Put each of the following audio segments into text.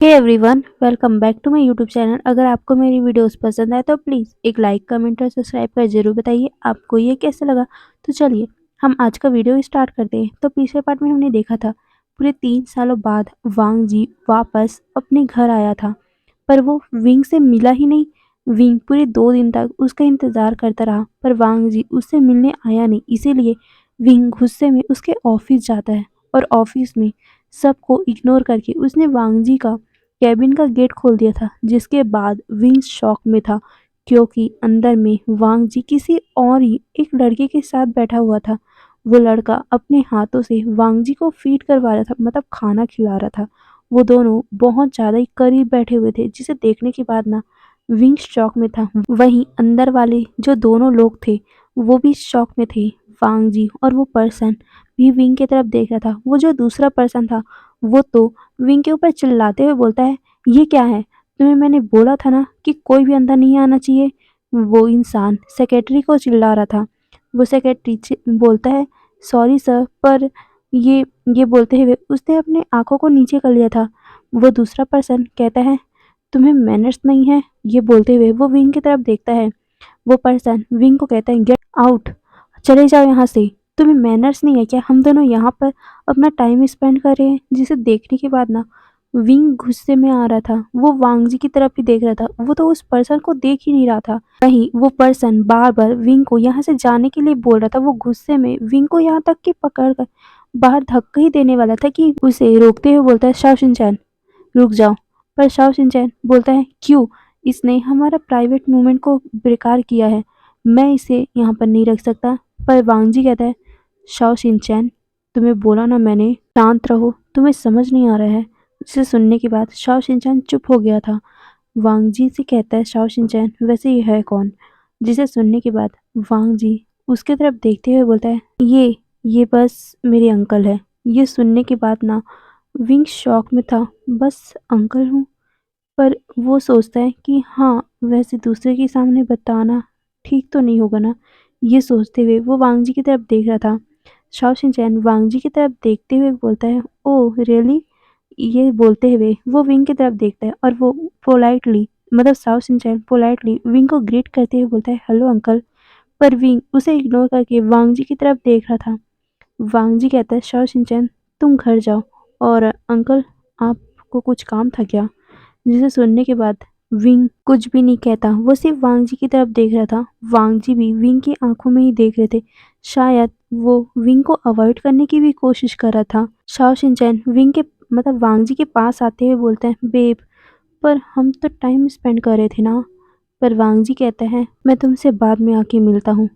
Hey everyone, welcome back to my YouTube channel. अगर आपको मेरी वीडियोस पसंद आए तो प्लीज़ एक लाइक कमेंट और सब्सक्राइब कर जरूर बताइए आपको ये कैसे लगा। तो चलिए हम आज का वीडियो स्टार्ट करते हैं। तो पिछले पार्ट में हमने देखा था पूरे 3 सालों बाद वांग जी वापस अपने घर आया था, पर वो विंग से मिला ही नहीं। विंग पूरे 2 दिन तक उसका इंतजार करता रहा, पर वांग जी उससे मिलने आया नहीं। इसीलिए विंग गुस्से में उसके ऑफिस जाता है और ऑफिस में सबको इग्नोर करके उसने वांग जी का केबिन का गेट खोल दिया था, जिसके बाद विंग शॉक में था क्योंकि अंदर में वांग जी किसी और ही एक लड़के के साथ बैठा हुआ था। वो लड़का अपने हाथों से वांग जी को फीड करवा रहा था, मतलब खाना खिला रहा था। वो दोनों बहुत ज़्यादा ही करीब बैठे हुए थे, जिसे देखने के बाद ना विंग शॉक में था। वहीं अंदर वाले जो दोनों लोग थे वो भी शॉक में थे। वांग जी और वो पर्सन भी विंग की तरफ देख रहा था। वो जो दूसरा पर्सन था वो तो विंग के ऊपर चिल्लाते हुए बोलता है, ये क्या है? तुम्हें मैंने बोला था ना कि कोई भी अंदर नहीं आना चाहिए। वो इंसान सेक्रेटरी को चिल्ला रहा था। वो सेक्रेटरी बोलता है, सॉरी सर, पर ये ये बोलते हुए उसने अपने आंखों को नीचे कर लिया था। वो दूसरा पर्सन कहता है, तुम्हें मैनर्स नहीं है? ये बोलते हुए वो विंग की तरफ देखता है। वो पर्सन विंग को कहता है, गेट आउट, चले जाओ यहाँ से। तुम्हें मैनर्स नहीं है क्या? हम दोनों यहाँ पर अपना टाइम स्पेंड कर रहे हैं। जिसे देखने के बाद ना विंग गुस्से में आ रहा था। वो वांग जी की तरफ ही देख रहा था। वो तो उस पर्सन को देख ही नहीं रहा था। वहीं वो पर्सन बार बार विंग को यहाँ से जाने के लिए बोल रहा था। वो गुस्से में विंग को यहाँ तक कि पकड़ कर बाहर धक्का ही देने वाला था कि उसे रोकते हुए बोलता है, शाओ शिनचैन रुक जाओ। पर शाओ शिनचैन बोलता है, क्यों? इसने हमारा प्राइवेट मूवमेंट को बेकार किया है, मैं इसे यहाँ पर नहीं रख सकता। पर वांग जी कहता है, शाओ शिनचैन, तुम्हें बोला ना मैंने, शांत रहो, तुम्हें समझ नहीं आ रहा है। जिसे सुनने के बाद शाओ शिनचैन चुप हो गया था। वांग जी से कहता है, शाओ शिनचैन वैसे ये है कौन? जिसे सुनने के बाद वांग जी उसके तरफ देखते हुए बोलता है, ये बस मेरे अंकल है। ये सुनने के बाद ना विंग शॉक में था। बस अंकल हूँ? पर वो सोचता है कि हाँ, वैसे दूसरे के सामने बताना ठीक तो नहीं होगा ना। ये सोचते हुए वो वांग जी की तरफ देख रहा था। शाओ शिनचैन वांग जी की तरफ देखते हुए बोलता है, ओह रियली? ये बोलते हुए वो विंग की तरफ देखता है और वो पोलाइटली, मतलब शाओ शिनचैन पोलाइटली विंग को ग्रीट करते हुए बोलता है, हेलो अंकल। पर विंग उसे इग्नोर करके वांग जी की तरफ देख रहा था। वांग जी कहता है, शाओ शिनचैन तुम घर जाओ, और अंकल आपको कुछ काम था क्या? जिसे सुनने के बाद विंग कुछ भी नहीं कहता। वो सिर्फ वांग जी की तरफ देख रहा था। वांग जी भी विंग की आंखों में ही देख रहे थे। शायद वो विंग को अवॉइड करने की भी कोशिश कर रहा था। शाओ शिनचैन विंग के, मतलब वांग जी के पास आते हुए बोलते हैं, बेब, पर हम तो टाइम स्पेंड कर रहे थे ना। पर वांग जी कहता है, मैं तुमसे बाद में आके मिलता हूँ।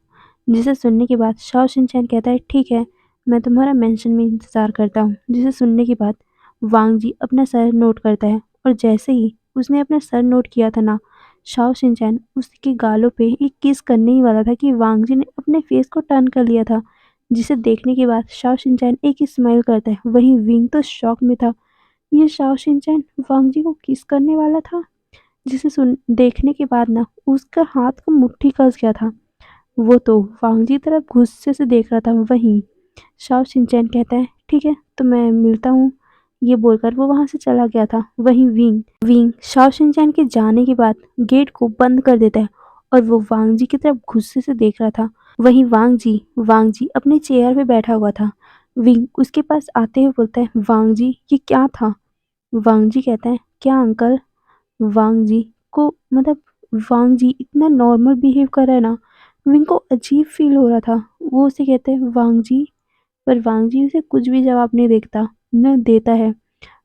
जिसे सुनने के बाद शाओ शिनचैन कहता है, ठीक है, मैं तुम्हारा मेंशन में इंतज़ार करता हूँ। जिसे सुनने के बाद वांग जी अपना सर नोट करता है, और जैसे ही उसने अपना सर नोट किया था ना, शाओ शिनचैन उसके गालों पे एक किस करने ही वाला था कि वांग जी ने अपने फेस को टर्न कर लिया था। जिसे देखने के बाद शाओ शिनचैन एक स्माइल करता है। वहीं विंग तो शॉक में था। ये शाओ शिनचैन वांग जी को किस करने वाला था? जिसे सुन देखने के बाद ना उसका हाथ को मुट्ठी कस गया था। वो तो वांग जी तरफ गुस्से से देख रहा था। वहीं शाओ शिनचैन कहता है, ठीक है, तो मैं मिलता हूँ। ये बोलकर वो वहां से चला गया था। वहीं विंग विंग शाओ शिनचैन के जाने के बाद गेट को बंद कर देता है, और वो वांग जी की तरफ गुस्से से देख रहा था। वहीं वांग जी अपने चेयर पे बैठा हुआ था। विंग उसके पास आते हुए बोलता है, वांग जी ये क्या था? वांग जी कहता है, क्या अंकल? वांग जी को, मतलब वांग जी इतना नॉर्मल बिहेव कर रहा है ना, विंग को अजीब फील हो रहा था। वो उसे कहते हैं, वांग जी, पर वांग जी उसे कुछ भी जवाब नहीं देखता न देता है।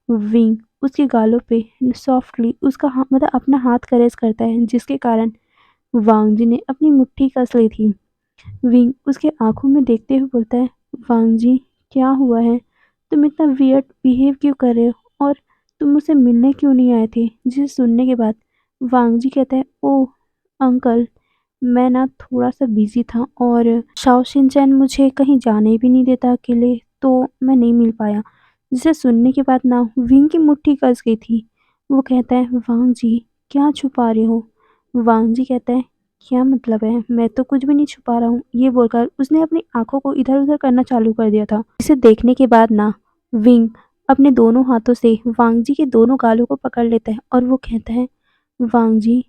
विंग उसके गालों पे सॉफ्टली उसका मतलब अपना हाथ करेस करता है, जिसके कारण वांग जी ने अपनी मुट्ठी कस ली थी। विंग उसके आंखों में देखते हुए बोलता है, वांग जी क्या हुआ है? तुम इतना वियर्ड बिहेव क्यों कर रहे हो, और तुम मुझसे मिलने क्यों नहीं आए थे? जिसे सुनने के बाद वांग जी कहता है, ओह अंकल, मैं ना थोड़ा सा बिजी था, और शाओ शिनचैन मुझे कहीं जाने भी नहीं देता अकेले, तो मैं नहीं मिल पाया। जिसे सुनने के बाद ना विंग की मुट्ठी कस गई थी। वो कहता है, वांग जी क्या छुपा रहे हो? वांग जी कहता है, क्या मतलब है? मैं तो कुछ भी नहीं छुपा रहा हूँ। ये बोलकर उसने अपनी आंखों को इधर उधर करना चालू कर दिया था। इसे देखने के बाद ना विंग अपने दोनों हाथों से वांग जी के दोनों गालों को पकड़ लेता है और वो कहता है, वांग जी,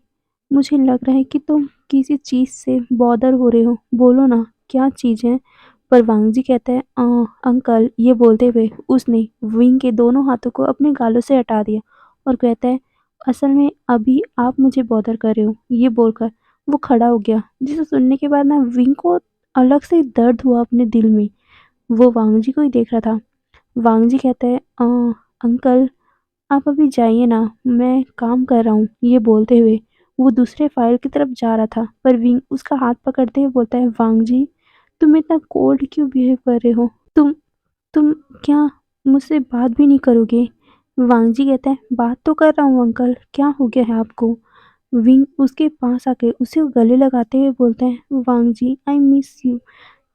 मुझे लग रहा है कि तुम किसी चीज़ से बॉदर हो रहे हो, बोलो ना क्या चीज़ है? पर वांग जी कहता है, अंकल, ये बोलते हुए उसने विंग के दोनों हाथों को अपने गालों से हटा दिया और कहता है, असल में अभी आप मुझे बॉदर कर रहे हो। ये बोलकर वो खड़ा हो गया, जिसे सुनने के बाद ना विंग को अलग से दर्द हुआ अपने दिल में। वो वांग जी को ही देख रहा था। वांग जी कहता है, अंकल, आप अभी जाइए ना, मैं काम कर रहा हूँ। ये बोलते हुए वो दूसरे फाइल की तरफ जा रहा था, पर विंग उसका हाथ पकड़ते हुए बोलता है, वांग जी, तुम इतना कोल्ड क्यों बिहेव कर रहे हो? तुम क्या मुझसे बात भी नहीं करोगे? वांग जी कहता है, बात तो कर रहा हूँ अंकल, क्या हो गया है आपको? विंग उसके पास आके उसे गले लगाते हुए बोलता है, वांग जी, आई मिस यू।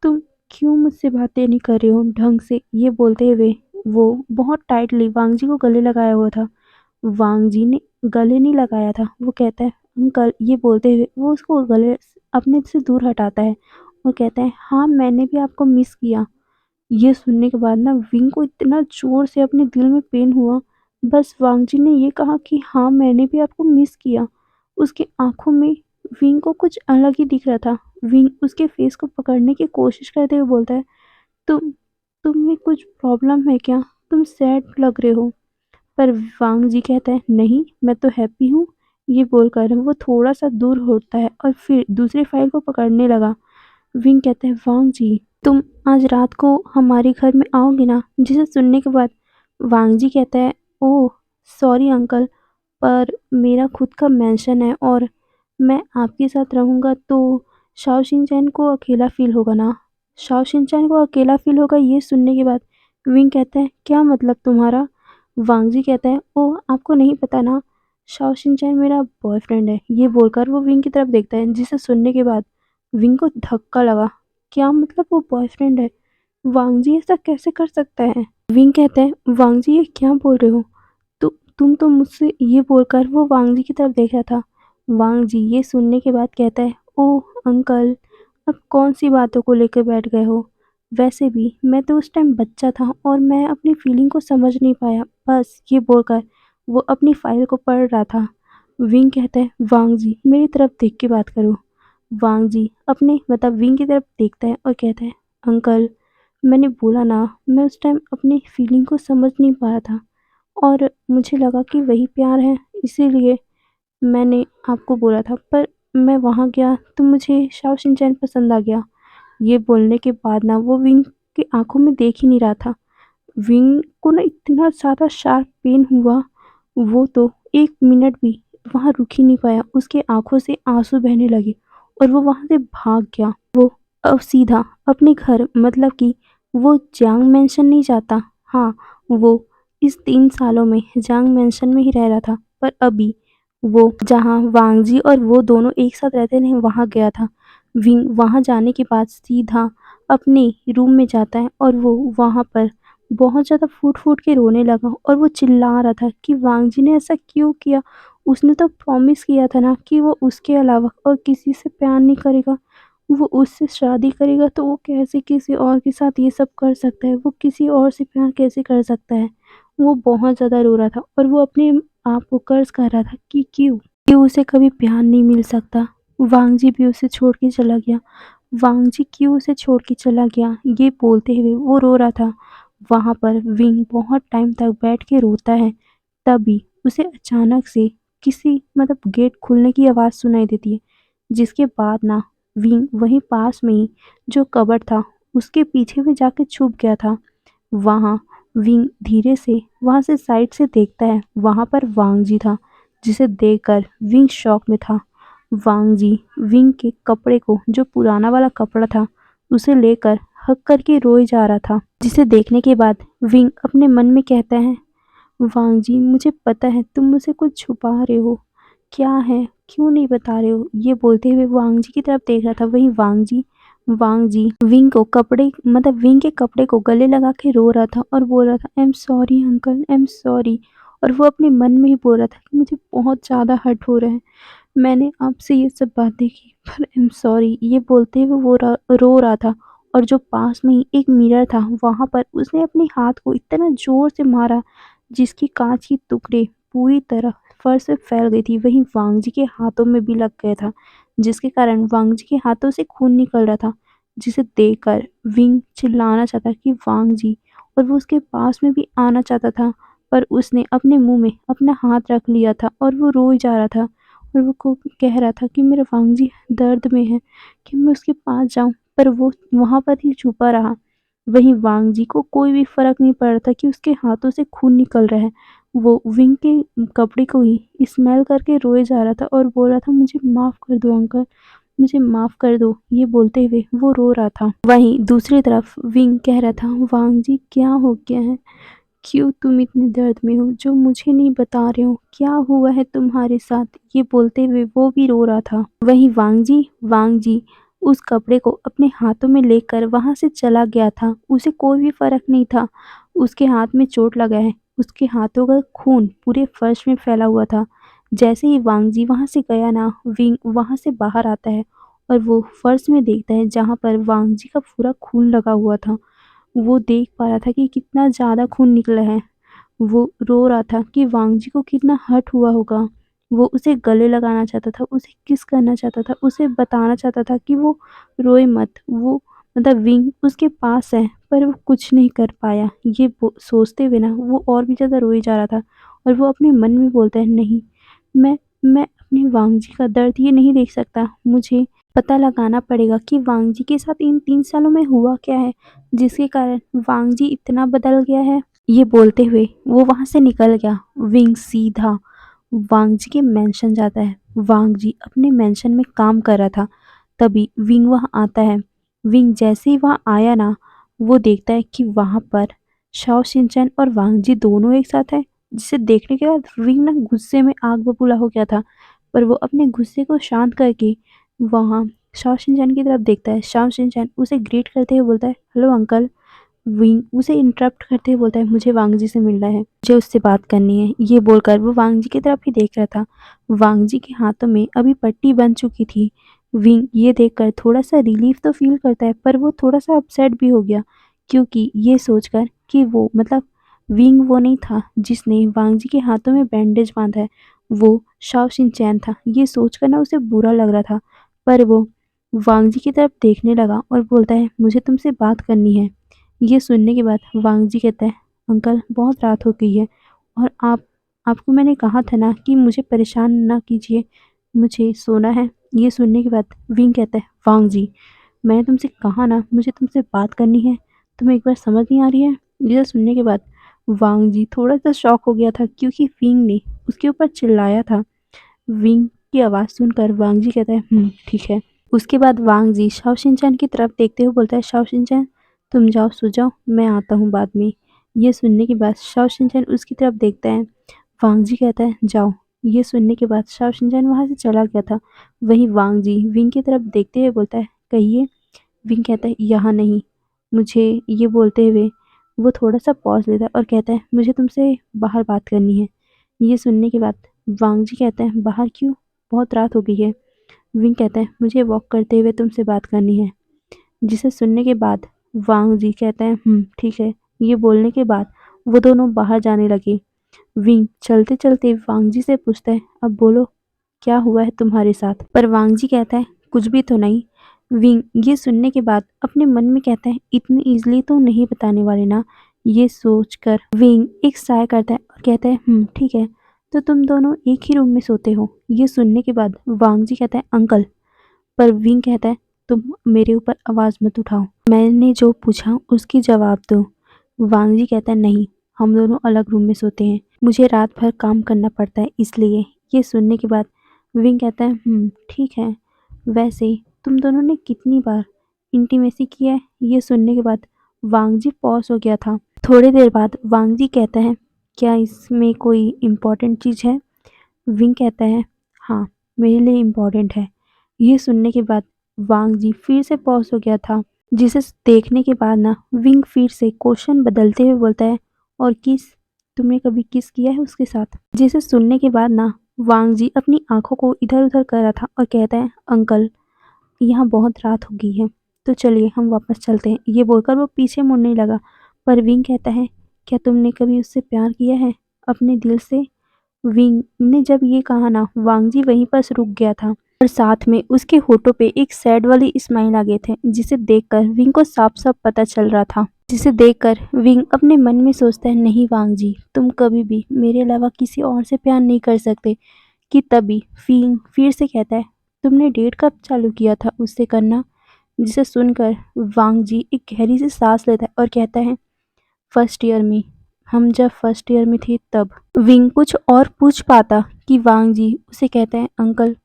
तुम क्यों मुझसे बातें नहीं कर रहे हो ढंग से? ये बोलते हुए वो बहुत टाइटली वांग जी को गले लगाया हुआ था। वांग जी ने गले नहीं लगाया था। वो कहता है, अंकल, ये बोलते हुए वो उसको गले अपने से दूर हटाता है और कहता है, हाँ, मैंने भी आपको मिस किया। ये सुनने के बाद ना विंग को इतना ज़ोर से अपने दिल में पेन हुआ। बस वांग जी ने ये कहा कि हाँ, मैंने भी आपको मिस किया। उसकी आँखों में विंग को कुछ अलग ही दिख रहा था। विंग उसके फेस को पकड़ने की कोशिश करते हुए बोलता है, तुम तुम्हें कुछ प्रॉब्लम है क्या? तुम सैड लग रहे हो। पर वांग जी कहता है, नहीं, मैं तो हैप्पी हूँ। ये बोलकर वो थोड़ा-सा दूर होता है और फिर दूसरी फाइल को पकड़ने लगा। विंग कहता है, वांग जी, तुम आज रात को हमारे घर में आओगे ना? जिसे सुनने के बाद वांग जी कहता है, ओह! सॉरी अंकल, पर मेरा खुद का मैंशन है और मैं आपके साथ रहूँगा तो शाओ शिनचैन को अकेला फ़ील होगा ना? शाओ शिनचैन को अकेला फ़ील होगा, ये सुनने के बाद विंग कहता है, क्या मतलब तुम्हारा? वांग जी कहता है, ओह! आपको नहीं पता ना, शाओ शिनचैन मेरा बॉयफ्रेंड है। ये बोलकर वो विंग की तरफ देखता है, जिसे सुनने के बाद विंग को धक्का लगा। क्या मतलब वो बॉयफ्रेंड है? वांग जी ऐसा कैसे कर सकता है? विंग कहता है, वांग जी, ये क्या बोल रहे हो? तुम तो मुझसे, ये बोलकर वो वांग जी की तरफ देख रहा था। वांग जी ये सुनने के बाद कहता है, ओह अंकल, अब कौन सी बातों को लेकर बैठ गए हो? वैसे भी मैं तो उस टाइम बच्चा था और मैं अपनी फीलिंग को समझ नहीं पाया। बस, ये बोलकर वो अपनी फाइल को पढ़ रहा था। विंग कहता है, वांग जी, मेरी तरफ देख के बात करो। वांग जी अपने मतलब विंग की तरफ देखता है और कहता है, अंकल, मैंने बोला ना, मैं उस टाइम अपनी फीलिंग को समझ नहीं पाया था और मुझे लगा कि वही प्यार है, इसीलिए मैंने आपको बोला था। पर मैं वहाँ गया तो मुझे शाओ शिनचैन पसंद आ गया। ये बोलने के बाद ना वो विंग की आंखों में देख ही नहीं रहा था। विंग को ना इतना ज़्यादा शार्प पेन हुआ, वो तो 1 मिनट भी वहाँ रुक ही नहीं पाया। उसकी आँखों से आँसू बहने लगे और वो वहाँ से भाग गया। वो अब सीधा अपने घर, मतलब कि वो जियांग मैंशन नहीं जाता। हाँ, वो इस 3 सालों में जियांग मैंशन में ही रह रहा था, पर अभी वो जहाँ वांग जी और वो दोनों एक साथ रहते थे, वहाँ गया था। विंग वहाँ जाने के बाद सीधा अपने रूम में जाता है और वो वहाँ पर बहुत ज़्यादा फूट-फूट के रोने लगा और वो चिल्ला रहा था कि वांग जी ने ऐसा क्यों किया? उसने तो प्रॉमिस किया था ना कि वो उसके अलावा और किसी से प्यार नहीं करेगा। वो उससे शादी करेगा तो वो कैसे किसी और के साथ ये सब कर सकता है? वो किसी और से प्यार कैसे कर सकता है? वो बहुत ज़्यादा रो रहा था और वो अपने आप को कर्ज़ कर रहा था कि क्यों उसे कभी प्यार नहीं मिल सकता? वांग जी भी उसे छोड़ के चला गया। वांग जी क्यों उसे छोड़ के चला गया? ये बोलते हुए वो रो रहा था। वहाँ पर विंग बहुत टाइम तक बैठ के रोता है। तभी उसे अचानक से किसी गेट खुलने की आवाज़ सुनाई देती है, जिसके बाद ना विंग वहीं पास में ही जो कबर्ड था, उसके पीछे में जाके छुप गया था। वहाँ विंग धीरे से वहाँ से साइड से देखता है, वहाँ पर वांग जी था, जिसे देखकर विंग शॉक में था। वांग जी विंग के कपड़े को, जो पुराना वाला कपड़ा था, उसे लेकर हक करके रोए जा रहा था, जिसे देखने के बाद विंग अपने मन में कहता है, वांग जी, मुझे पता है तुम मुझसे कुछ छुपा रहे हो। क्या है? क्यों नहीं बता रहे हो? ये बोलते हुए वांग जी की तरफ देख रहा था। वहीं वांग जी विंग को कपड़े विंग के कपड़े को गले लगा के रो रहा था और बोल रहा था, I am sorry uncle, I am sorry. और वो अपने मन में ही बोल रहा था कि मुझे बहुत ज़्यादा हर्ट हो रहा है। मैंने आपसे ये सब बातें की, पर आई एम सॉरी। ये बोलते हुए वो रो रहा था और जो पास में ही एक मिरर था वहाँ पर उसने अपने हाथ को इतना ज़ोर से मारा जिसकी काँच की टुकड़े पूरी तरह फर्श पे फैल गई थी। वहीं वांग जी के हाथों में भी लग गया था, जिसके कारण वांग जी के हाथों से खून निकल रहा था, जिसे देखकर विंग चिल्लाना चाहता कि वांग जी, और वो उसके पास में भी आना चाहता था, पर उसने अपने मुँह में अपना हाथ रख लिया था और वो रोए जा रहा था और वो को कह रहा था कि मेरा वांग जी दर्द में है, कि मैं उसके पास जाऊँ, पर वो वहाँ पर ही छुपा रहा। वहीं वांग जी को कोई भी फ़र्क नहीं पड़ रहा था कि उसके हाथों से खून निकल रहा है। वो विंग के कपड़े को ही स्मेल करके रोए जा रहा था और बोल रहा था, मुझे माफ़ कर दो अंकल, मुझे माफ़ कर दो, ये बोलते हुए वो रो रहा था। वहीं दूसरी तरफ विंग कह रहा था, वांग जी क्या हो गया है? क्यों तुम इतने दर्द में हो जो मुझे नहीं बता रहे हो? क्या हुआ है तुम्हारे साथ? ये बोलते हुए वो भी रो रहा था। वहीं वांग जी उस कपड़े को अपने हाथों में लेकर वहां से चला गया था। उसे कोई भी फर्क नहीं था, उसके हाथ में चोट लगा है। उसके हाथों का खून पूरे फर्श में फैला हुआ था। जैसे ही वांग जी वहां से गया ना, विंग वहां से बाहर आता है और वो फर्श में देखता है जहां पर वांग जी का पूरा खून लगा हुआ था। वो देख पा रहा था कि कितना ज़्यादा खून निकला है। वो रो रहा था कि वांग जी को कितना हर्ट हुआ होगा। वो उसे गले लगाना चाहता था, उसे किस करना चाहता था, उसे बताना चाहता था कि वो रोए मत। वो मतलब विंग उसके पास है, पर वो कुछ नहीं कर पाया। ये सोचते हुए ना वो और भी ज़्यादा रोए जा रहा था और वो अपने मन में बोलता है, नहीं, मैं अपने वांग जी का दर्द ये नहीं देख सकता। मुझे पता लगाना पड़ेगा कि वांग जी के साथ इन 3 सालों में हुआ क्या है, जिसके कारण वांग जी इतना बदल गया है। ये बोलते हुए वो वहाँ से निकल गया। विंग सीधा वांग जी के मेंशन जाता है। वांग जी अपने मेंशन में काम कर रहा था, तभी विंग वहाँ आता है। विंग जैसे ही वहाँ आया ना, वो देखता है कि वहाँ पर शाओ शिनचैन और वांग जी दोनों एक साथ है, जिसे देखने के बाद विंग ना गुस्से में आग बबूला हो गया था, पर वो अपने गुस्से को शांत करके वहाँ शाओ शिनचैन की तरफ देखता है। शाओ शिनचैन उसे ग्रीट करते हुए बोलता है, हेलो अंकल। विंग उसे इंटरप्ट करते हुए बोलता है, मुझे वांग जी से मिलना है, मुझे उससे बात करनी है। ये बोलकर वो वांग जी की तरफ ही देख रहा था। वांग जी के हाथों में अभी पट्टी बन चुकी थी। विंग ये देखकर थोड़ा सा रिलीफ तो फील करता है, पर वो थोड़ा सा अपसेट भी हो गया, क्योंकि ये सोचकर कि वो मतलब विंग वो नहीं था जिसने वांग जी के हाथों में बैंडेज बांधा है, वो शाओ शिनचैन था। ये सोचकर ना उसे बुरा लग रहा था, पर वो वांग जी की तरफ देखने लगा और बोलता है, मुझे तुमसे बात करनी है। ये सुनने के बाद वांग जी कहता है, अंकल बहुत रात हो गई है और आपको मैंने कहा था ना कि मुझे परेशान ना कीजिए, मुझे सोना है। ये सुनने के बाद विंग कहता है, वांग जी, मैंने तुमसे कहा ना मुझे तुमसे बात करनी है, तुम्हें एक बार समझ नहीं आ रही है? ये सुनने के बाद वांग जी थोड़ा सा शॉक हो गया था, क्योंकि विंग ने उसके ऊपर चिल्लाया था। विंग की आवाज़ सुनकर वांग जी कहता है, ठीक है। उसके बाद वांग जी शाओ शिनचैन की तरफ देखते हुए बोलता है, शाओ शिनचैन, तुम जाओ सो जाओ, मैं आता हूँ बाद में। ये सुनने के बाद शाओ शिनचैन उसकी तरफ देखता है। वांग जी कहता है, जाओ। ये सुनने के बाद शाओ शिनचैन वहाँ से चला गया था। वहीं वांग जी विंग की तरफ देखते हुए बोलता है, कहिए। विंग कहता है, यहाँ नहीं, मुझे। ये बोलते हुए वो थोड़ा सा पॉज लेता है और कहता है, मुझे तुमसे बाहर बात करनी है। ये सुनने के बाद वांग जी कहता है, बाहर क्यों? बहुत रात हो गई है। विंग कहता है, मुझे वॉक करते हुए तुमसे बात करनी है। जिसे सुनने के बाद वांग जी कहता है, ठीक है। ये बोलने के बाद वो दोनों बाहर जाने लगे। विंग चलते चलते वांग जी से पूछता है, अब बोलो, क्या हुआ है तुम्हारे साथ? पर वांग जी कहता है, कुछ भी तो नहीं। विंग ये सुनने के बाद अपने मन में कहता है, इतनी इजली तो नहीं बताने वाले ना। ये सोचकर विंग एक साय करता है और कहता है, ठीक है, तो तुम दोनों एक ही रूम में सोते हो। ये सुनने के बाद वांग जी कहता है, अंकल। पर विंग कहता है, तुम मेरे ऊपर आवाज़ मत उठाओ, मैंने जो पूछा उसकी जवाब दो। वांग जी कहता है, नहीं, हम दोनों अलग रूम में सोते हैं, मुझे रात भर काम करना पड़ता है इसलिए। ये सुनने के बाद विंग कहता है, ठीक है, वैसे तुम दोनों ने कितनी बार इंटीमेसी किया है? ये सुनने के बाद वांग जी पॉज हो गया था। थोड़ी देर बाद वांग जी कहता है, क्या इसमें कोई इम्पोर्टेंट चीज़ है? विंग कहता है, हाँ, मेरे लिए इम्पोर्टेंट है। ये सुनने के बाद वांग जी फिर से पॉज हो गया था, जिसे देखने के बाद ना विंग फिर से क्वेश्चन बदलते हुए बोलता है, और किस? तुमने कभी किस किया है उसके साथ? जिसे सुनने के बाद ना वांग जी अपनी आंखों को इधर उधर कर रहा था और कहता है, अंकल, यहाँ बहुत रात हो गई है, तो चलिए हम वापस चलते हैं। ये बोलकर वो पीछे मुड़ने लगा, पर विंग कहता है, क्या तुमने कभी उससे प्यार किया है अपने दिल से? विंग ने जब ये कहा ना, वांगजी वहीं पर रुक गया था और साथ में उसके होठों पे एक सैड वाली स्माइल आ गए थे, जिसे देखकर विंग को साफ साफ पता चल रहा था। जिसे देखकर विंग अपने मन में सोचता है, नहीं वांगजी, तुम कभी भी मेरे अलावा किसी और से प्यार नहीं कर सकते। कि तभी विंग फिर से कहता है, तुमने डेट कब चालू किया था उससे करना? जिसे सुनकर वांगजी एक गहरी सी सांस लेता है और कहता है, फर्स्ट ईयर में। हम जब फर्स्ट ईयर में थे तब। विंग कुछ और पूछ पाता कि वांग जी उसे कहते हैं, अंकल,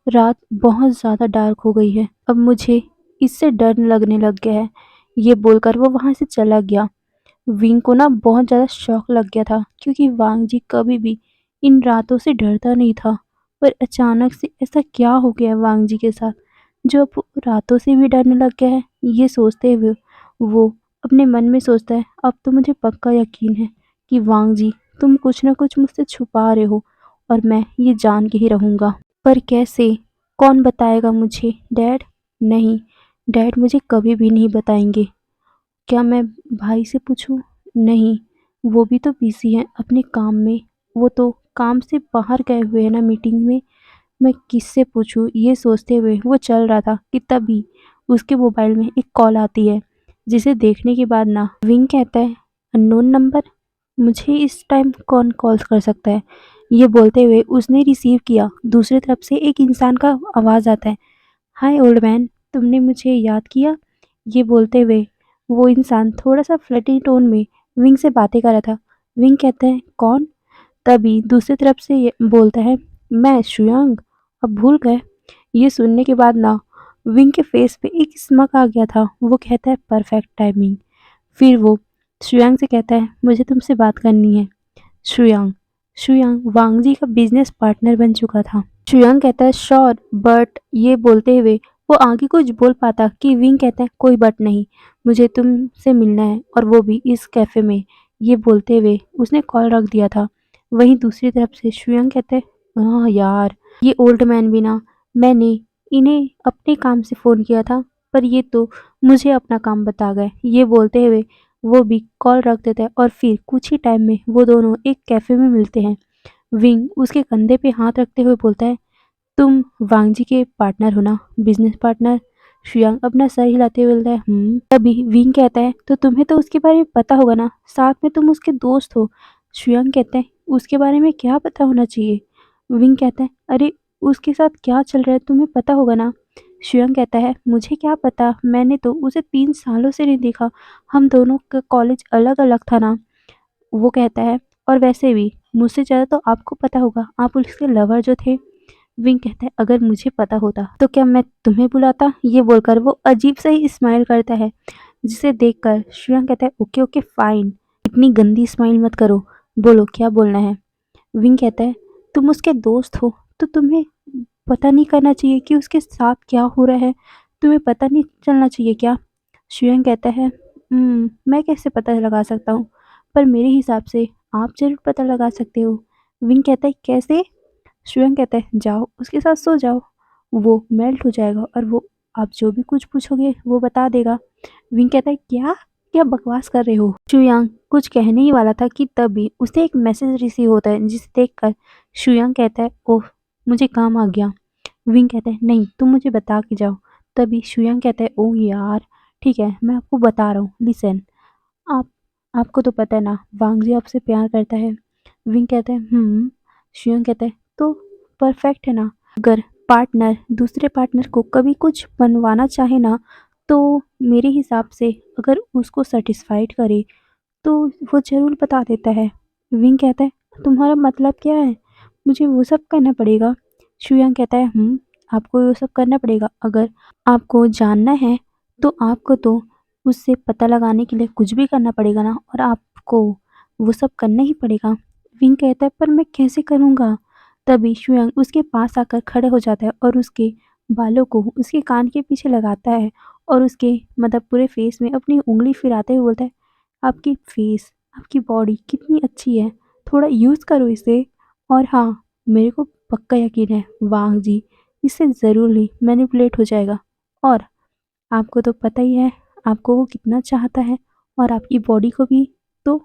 रात बहुत ज़्यादा डार्क हो गई है, अब मुझे इससे डर लगने लग गया है। ये बोलकर वो वहाँ से चला गया। विंग को ना बहुत ज़्यादा शौक लग गया था, क्योंकि वांग जी कभी भी इन रातों से डरता नहीं था। पर अचानक से ऐसा क्या हो गया वांग जी के साथ, जो अब वो रातों से भी डरने लग गया है? ये सोचते हुए वो अपने मन में सोचता है, अब तो मुझे पक्का यकीन है कि वांग जी, तुम कुछ ना कुछ मुझसे छुपा रहे हो और मैं ये जान के ही रहूँगा। पर कैसे? कौन बताएगा मुझे? डैड? नहीं, डैड मुझे कभी भी नहीं बताएंगे। क्या मैं भाई से पूछूं? नहीं, वो भी तो बिजी हैं अपने काम में। वो तो काम से बाहर गए हुए हैं ना मीटिंग में। मैं किससे पूछूं? ये सोचते हुए वो चल रहा था कि तभी उसके मोबाइल में एक कॉल आती है, जिसे देखने के बाद ना विंग कहता है, अननोन नंबर, मुझे इस टाइम कौन कॉल कर सकता है? ये बोलते हुए उसने रिसीव किया। दूसरी तरफ से एक इंसान का आवाज़ आता है, हाय ओल्ड मैन, तुमने मुझे याद किया? ये बोलते हुए वो इंसान थोड़ा सा फ्लर्टी टोन में विंग से बातें कर रहा था। विंग कहता है, कौन? तभी दूसरी तरफ से ये बोलता है, मैं शुयांग, अब भूल गए? ये सुनने के बाद ना विंग के फेस पे एक स्मक आ गया था। वो कहता है, परफेक्ट टाइमिंग। फिर वो शुयांग से कहता है, मुझे तुमसे बात करनी है। शुयांग शुयांग वांगजी का बिजनेस पार्टनर बन चुका था। शुयांग कहता है, श्योर, बट ये बोलते हुए वो आगे कुछ बोल पाता कि विंग कहता है, कोई बट नहीं, मुझे तुमसे मिलना है, और वो भी इस कैफे में। ये बोलते हुए उसने कॉल रख दिया था। वहीं दूसरी तरफ से शुयांग कहते हैं, हाँ यार, ये ओल्ड मैन भी ना, मैंने इन्हें अपने काम से फ़ोन किया था, पर ये तो मुझे अपना काम बता गए। ये बोलते हुए वो भी कॉल रख देता है और फिर कुछ ही टाइम में वो दोनों एक कैफ़े में मिलते हैं। विंग उसके कंधे पे हाथ रखते हुए बोलता है, तुम वांग जी के पार्टनर हो ना, बिजनेस पार्टनर? शुयांग अपना सर हिलाते हुए बोलता है, तभी विंग कहता है, तो तुम्हें तो उसके बारे में पता होगा ना, साथ में तुम उसके दोस्त हो। शुयांग कहते हैं, उसके बारे में क्या पता होना चाहिए? विंग कहता है, अरे उसके साथ क्या चल रहा है तुम्हें पता होगा ना? शुयांग कहता है, मुझे क्या पता, मैंने तो उसे 3 सालों से नहीं देखा, हम दोनों का कॉलेज अलग अलग था ना। वो कहता है, और वैसे भी मुझसे ज़्यादा तो आपको पता होगा, आप उसके लवर जो थे। विंग कहता है, अगर मुझे पता होता तो क्या मैं तुम्हें बुलाता? ये बोलकर वो अजीब सा ही स्माइल करता है, जिसे देखकर श्रेयांग कहता है, ओके ओके फाइन, इतनी गंदी स्माइल मत करो, बोलो क्या बोलना है? विंग कहता है, तुम उसके दोस्त हो तो तुम्हें पता नहीं करना चाहिए कि उसके साथ क्या हो रहा है? तुम्हें पता नहीं चलना चाहिए क्या? श्रेयांग कहता है, मैं कैसे पता लगा सकता हूँ, पर मेरे हिसाब से आप ज़रूर पता लगा सकते हो। विंग कहता है, कैसे? श्रेयांग कहता है, जाओ उसके साथ सो जाओ, वो मेल्ट हो जाएगा और वो आप जो भी कुछ पूछोगे वो बता देगा। विंग कहता है, क्या क्या बकवास कर रहे हो? शुयांग कुछ कहने ही वाला था कि तभी उसे एक मैसेज रिसीव होता है, जिसे देखकर शुयांग कहता है, ओह, मुझे काम आ गया। विंग कहता है, नहीं तुम मुझे बता के जाओ। तभी शुयांग कहता है, ओह यार, ठीक है मैं आपको बता रहा हूँ, लिसन। आप आपको तो पता है ना, वांग जी आपसे प्यार करता है। विंग कहता है, शुयांग कहता है, तो परफेक्ट है ना। अगर पार्टनर दूसरे पार्टनर को कभी कुछ बनवाना चाहे ना, तो मेरे हिसाब से अगर उसको सेटिस्फाइड करे तो वो ज़रूर बता देता है। विंग कहता है, तुम्हारा मतलब क्या है? मुझे वो सब करना पड़ेगा? शुयांग कहता है, आपको वो सब करना पड़ेगा। अगर आपको जानना है तो आपको तो उससे पता लगाने के लिए कुछ भी करना पड़ेगा ना, और आपको वो सब करना ही पड़ेगा। विंग कहता है, पर मैं कैसे करूँगा? तभी शुयांग उसके पास आकर खड़े हो जाता है और उसके बालों को उसके कान के पीछे लगाता है और उसके मतलब पूरे फेस में अपनी उंगली फिराते हुए बोलता है, आपकी फेस, आपकी बॉडी कितनी अच्छी है, थोड़ा यूज़ करो इसे। और हाँ, मेरे को पक्का यकीन है वांग जी इससे ज़रूर ही मैनिपुलेट हो जाएगा और आपको तो पता ही है आपको वो कितना चाहता है और आपकी बॉडी को भी। तो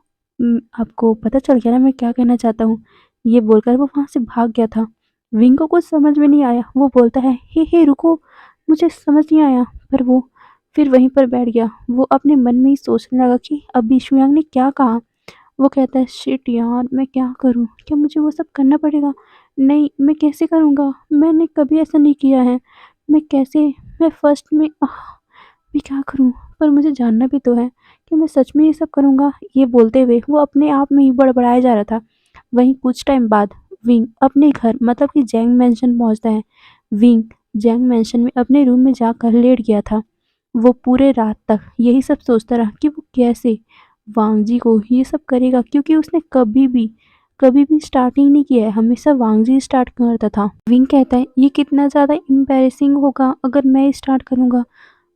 आपको पता चल गया ना मैं क्या कहना चाहता हूँ। ये बोलकर वो वहाँ से भाग गया था। विंग को कुछ समझ में नहीं आया। वो बोलता है, हे रुको, मुझे समझ नहीं आया। पर वो फिर वहीं पर बैठ गया। वो अपने मन में ही सोचने लगा कि अभी शुयांग ने क्या कहा। वो कहता है, शिट यार, मैं क्या करूँ? क्या मुझे वो सब करना पड़ेगा? नहीं, मैं कैसे करूँगा? मैंने कभी ऐसा नहीं किया है। मैं कैसे मैं फर्स्ट में मैं क्या करूँ? पर मुझे जानना भी तो है कि मैं सच में ये सब करूँगा। ये बोलते हुए वो अपने आप में ही बड़बड़ाया जा रहा था। वहीं कुछ टाइम बाद विंग अपने घर मतलब कि जैंग मैंशन पहुँचता है। विंग जैंग मैंशन में अपने रूम में जाकर लेट गया था। वो पूरे रात तक यही सब सोचता रहा कि वो कैसे वांग जी को ये सब करेगा, क्योंकि उसने कभी भी स्टार्टिंग नहीं किया है। हमेशा वांग जी स्टार्ट करता था। विंग कहता है, ये कितना ज़्यादा एम्बैरेसिंग होगा अगर मैं स्टार्ट करूँगा।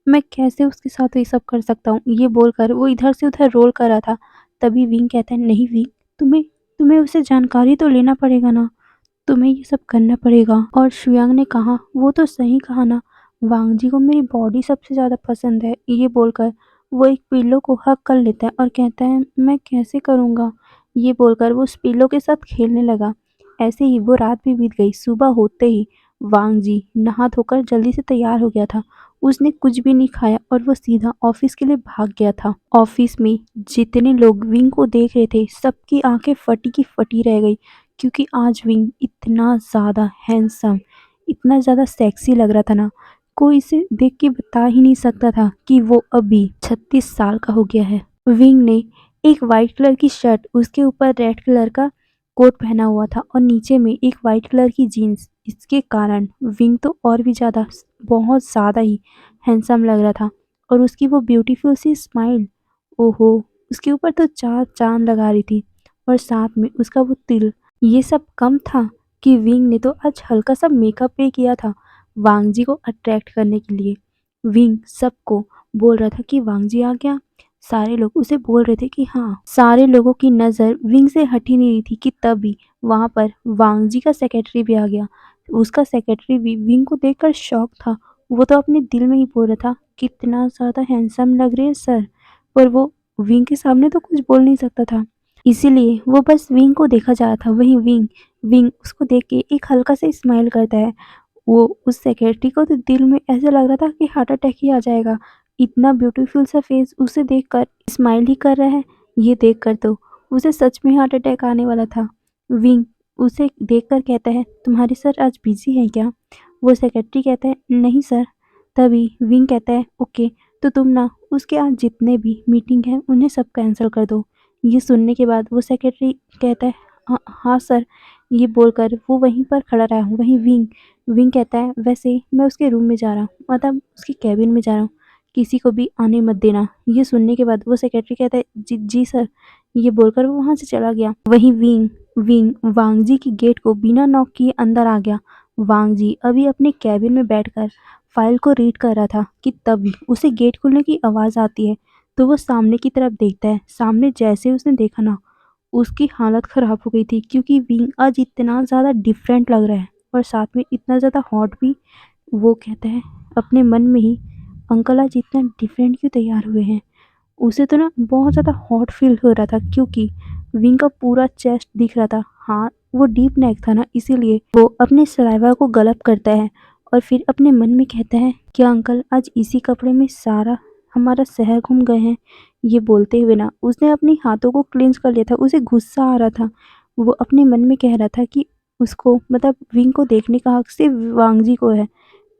मैं कैसे उसके साथ ये सब कर सकता हूँ? ये बोलकर वो इधर से उधर रोल कर रहा था। तभी विंग कहता है, नहीं विंग, तुम्हें तुम्हें उससे जानकारी तो लेना पड़ेगा ना। तुम्हें ये सब करना पड़ेगा। और शुयांग ने कहा, वो तो सही कहा ना, वांग जी को मेरी बॉडी सबसे ज़्यादा पसंद है। ये बोलकर वो एक पिल्लो को हग कर लेता है और कहता है, मैं कैसे करूँगा? ये बोलकर वो उस पिल्लो के साथ खेलने लगा। ऐसे ही वो रात भी बीत गई। सुबह होते ही वांग जी नहा धोकर जल्दी से तैयार हो गया था। उसने कुछ भी नहीं खाया और वो सीधा ऑफिस के लिए भाग गया था। ऑफिस में जितने लोग विंग को देख रहे थे, सबकी आंखें फटी की फटी रह गई, क्योंकि आज विंग इतना ज़्यादा हैंडसम, इतना ज़्यादा सेक्सी लग रहा था ना, कोई इसे देख के बता ही नहीं सकता था कि वो अभी 36 साल का हो गया है। विंग ने एक वाइट कलर की शर्ट, उसके ऊपर रेड कलर का कोट पहना हुआ था और नीचे में एक वाइट कलर की जीन्स। इसके कारण विंग तो और भी ज़्यादा, बहुत ज़्यादा ही हैंडसम लग रहा था। और उसकी वो ब्यूटीफुल सी स्माइल, ओहो, उसके ऊपर तो चार चांद लगा रही थी। और साथ में उसका वो तिल। ये सब कम था कि विंग ने तो आज हल्का सा मेकअप भी किया था वांग जी को अट्रैक्ट करने के लिए। विंग सबको बोल रहा था कि वांग जी आ गया। सारे लोग उसे बोल रहे थे कि हाँ। सारे लोगों की नज़र विंग से हट ही नहीं रही थी कि तभी वहाँ पर वांग जी का सेक्रेटरी भी आ गया। उसका सेक्रेटरी भी विंग को देखकर शॉक था। वो तो अपने दिल में ही बोल रहा था, कितना ज़्यादा हैंडसम लग रहे हैं सर। पर वो विंग के सामने तो कुछ बोल नहीं सकता था। इसीलिए वो बस विंग को देखा जा रहा था। वहीं विंग विंग उसको देख के एक हल्का सा स्माइल करता है। वो उस सेक्रेटरी को तो दिल में ऐसा लग रहा था कि हार्ट अटैक ही आ जाएगा। इतना ब्यूटीफुल सा फेस उसे देखकर स्माइल ही कर रहा है। ये देखकर तो उसे सच में हार्ट अटैक आने वाला था। विंग उसे देखकर कहता है, तुम्हारे सर आज बिजी हैं क्या? वो सेक्रेटरी कहता है, नहीं सर। तभी विंग कहता है, ओके, तो तुम ना उसके आज जितने भी मीटिंग हैं उन्हें सब कैंसिल कर दो। ये सुनने के बाद वो सेक्रेटरी कहता है, हाँ हाँ सर। ये बोलकर वो वहीं पर खड़ा रहा। वहीं विंग विंग कहता है, वैसे मैं उसके रूम में जा रहा हूँ, मतलब उसके कैबिन में जा रहा हूँ, किसी को भी आने मत देना। ये सुनने के बाद वो सेक्रेटरी कहता है, जी जी सर। ये बोलकर वो वहाँ से चला गया। वहीं विंग विंग वांग जी की गेट को बिना नॉक किए अंदर आ गया। वांग जी अभी अपने कैबिन में बैठकर फाइल को रीड कर रहा था कि तभी उसे गेट खुलने की आवाज़ आती है। तो वो सामने की तरफ देखता है। सामने जैसे उसने देखा ना, उसकी हालत ख़राब हो गई थी, क्योंकि विंग आज इतना ज़्यादा डिफरेंट लग रहा है और साथ में इतना ज़्यादा हॉट भी। वो कहता है अपने मन में ही, अंकल आज इतना डिफरेंट क्यों तैयार हुए हैं? उसे तो ना बहुत ज़्यादा हॉट फील हो रहा था, क्योंकि विंग का पूरा चेस्ट दिख रहा था। हाँ, वो डीप नेक था ना, इसीलिए वो अपने सलाइवा को गलप करता है और फिर अपने मन में कहता है, क्या अंकल आज इसी कपड़े में सारा हमारा शहर घूम गए हैं? ये बोलते हुए ना उसने अपने हाथों को क्लेंच कर लिया था। उसे गुस्सा आ रहा था। वो अपने मन में कह रहा था कि उसको मतलब विंग को देखने का हक सिर्फ वांग जी को है,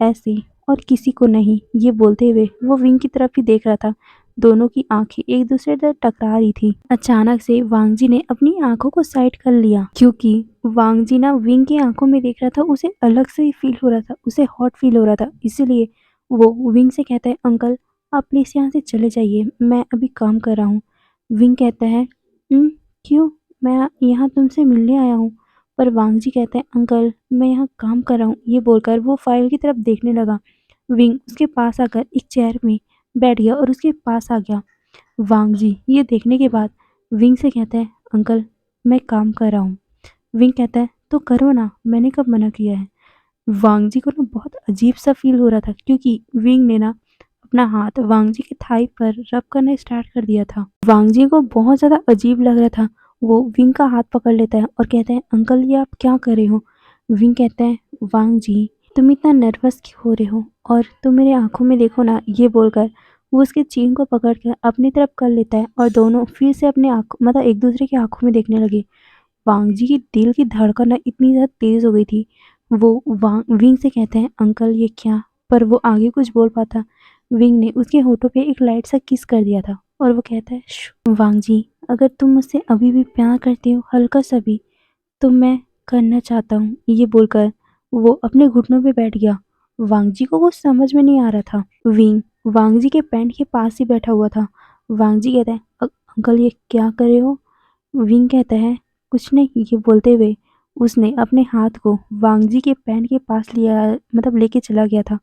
ऐसे और किसी को नहीं। ये बोलते हुए वो विंग की तरफ ही देख रहा था। दोनों की आंखें एक दूसरे से टकरा रही थी। अचानक से वांग जी ने अपनी आंखों को साइड कर लिया, क्योंकि वांग जी ना विंग की आंखों में देख रहा था। उसे अलग से ही फील हो रहा था, उसे हॉट फील हो रहा था। इसीलिए वो विंग से कहता है, अंकल आप प्लीज़ यहाँ से चले जाइए, मैं अभी काम कर रहा हूँ। विंग कहता है, क्यों? मैं यहाँ तुमसे मिलने आया हूँ। पर वांग जी कहते हैं, अंकल मैं यहाँ काम कर रहा हूँ। ये बोलकर वो फाइल की तरफ देखने लगा। विंग उसके पास आकर एक चेयर में बैठ गया और उसके पास आ गया। वांग जी ये देखने के बाद विंग से कहता है, अंकल मैं काम कर रहा हूँ। विंग कहता है, तो करो ना, मैंने कब मना किया है? वांग जी को ना बहुत अजीब सा फील हो रहा था, क्योंकि विंग ने ना अपना हाथ वांग जी की थाई पर रब करना स्टार्ट कर दिया था। वांग जी को बहुत ज़्यादा अजीब लग रहा था। वो विंग का हाथ पकड़ लेता है और कहता है, अंकल ये आप क्या कर रहे हो? विंग कहता है, वांग जी तुम इतना नर्वस क्यों हो रहे हो और तुम मेरे आंखों में देखो ना। ये बोलकर वो उसके चीन को पकड़ कर अपनी तरफ कर लेता है और दोनों फिर से अपने आंखों मतलब एक दूसरे की आंखों में देखने लगे। वांग जी की दिल की धड़कन ना इतनी ज़्यादा तेज़ हो गई थी। वो विंग से कहते हैं, अंकल ये क्या? पर वो आगे कुछ बोल पाता। विंग ने उसके होठों पे एक लाइट सा किस कर दिया था और वो कहता है, वांग जी अगर तुम मुझसे अभी भी प्यार करते हो हल्का सा भी तो मैं करना चाहता हूँ। ये बोलकर वो अपने घुटनों पे बैठ गया। वांग जी को कुछ समझ में नहीं आ रहा था। विंग वांग जी के पैंट के पास ही बैठा हुआ था। वांग जी कहता है, अंकल ये क्या कर रहे हो?" विंग कहता है, कुछ नहीं। ये बोलते हुए उसने अपने हाथ को वांग जी के पैंट के पास लिया मतलब लेके चला गया था।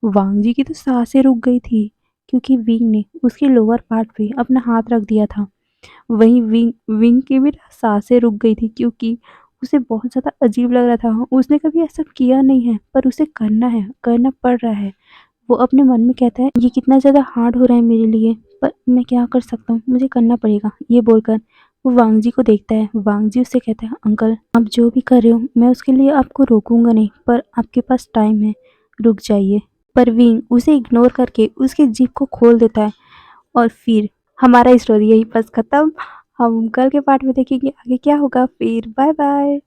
वांग जी की तो सांसें रुक गई थी क्योंकि विंग ने उसके लोअर पार्ट पे अपना हाथ रख दिया था। वहीं विंग विंग की भी सांसें रुक गई थी क्योंकि उसे बहुत ज़्यादा अजीब लग रहा था। उसने कभी ऐसा किया नहीं है पर उसे करना है, करना पड़ रहा है। वो अपने मन में कहता है, ये कितना ज़्यादा हार्ड हो रहा है मेरे लिए, पर मैं क्या कर सकता हूँ, मुझे करना पड़ेगा। ये बोलकर वो वांग जी को देखता है। वांग जी उससे कहते हैं, अंकल आप जो भी कर रहे हो मैं उसके लिए आपको रोकूंगा नहीं, पर आपके पास टाइम है, रुक जाइए। पर विंग उसे इग्नोर करके उसके जीप को खोल देता है और फिर हमारा स्टोरी यही बस खत्म। हम कल के पार्ट में देखेंगे आगे क्या होगा। फिर बाय बाय।